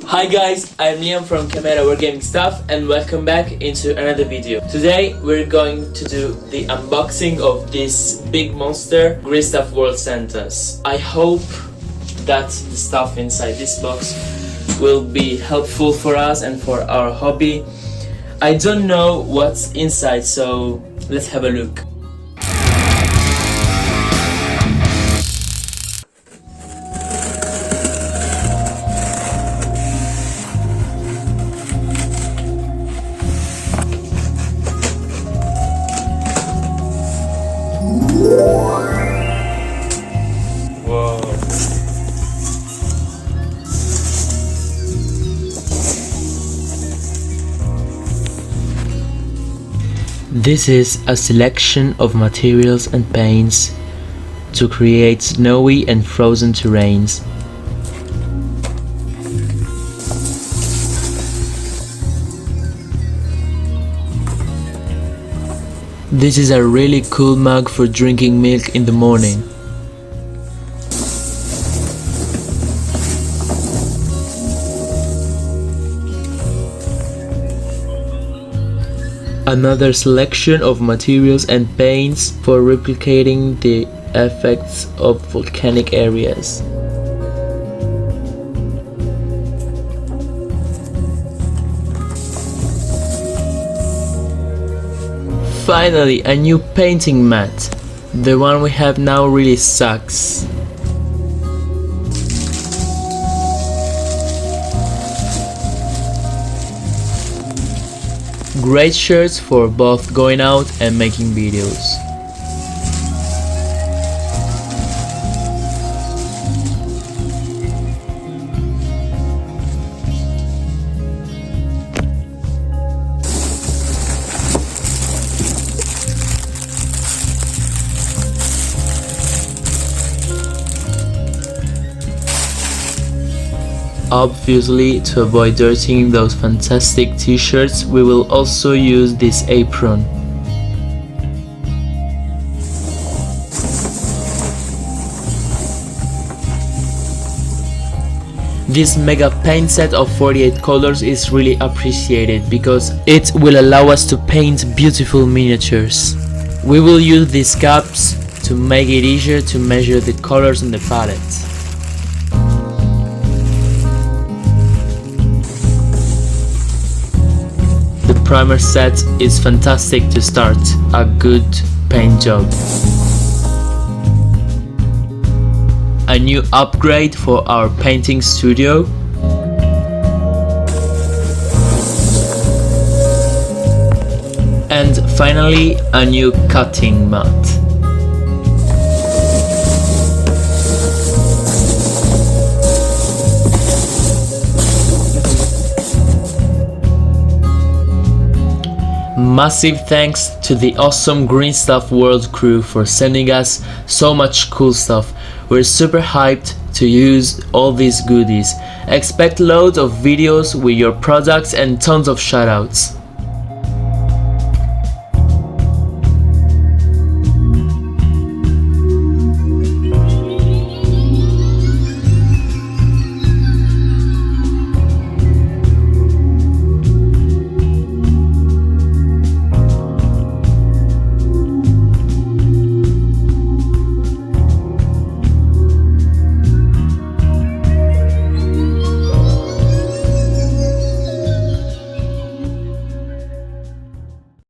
Hi guys, I'm Liam from Chimera Wargaming stuff and welcome back into another video. Today we're going to do the unboxing of this big monster GreenStuffWorld sent us. I hope that the stuff inside this box will be helpful for us and for our hobby. I don't know what's inside, so let's have a look. Whoa. This is a selection of materials and paints to create snowy and frozen terrains. This is a really cool mug for drinking milk in the morning. Another selection of materials and paints for replicating the effects of volcanic areas. Finally, a new painting mat. The one we have now really sucks. Great shirts for both going out and making videos. Obviously, to avoid dirtying those fantastic t-shirts, we will also use this apron. This mega paint set of 48 colors is really appreciated because it will allow us to paint beautiful miniatures. We will use these cups to make it easier to measure the colors on the palette. The primer set is fantastic to start a good paint job. A new upgrade for our painting studio. And finally, a new cutting mat. Massive thanks to the awesome GreenStuffWorld crew for sending us so much cool stuff. We're super hyped to use all these goodies. Expect loads of videos with your products and tons of shoutouts.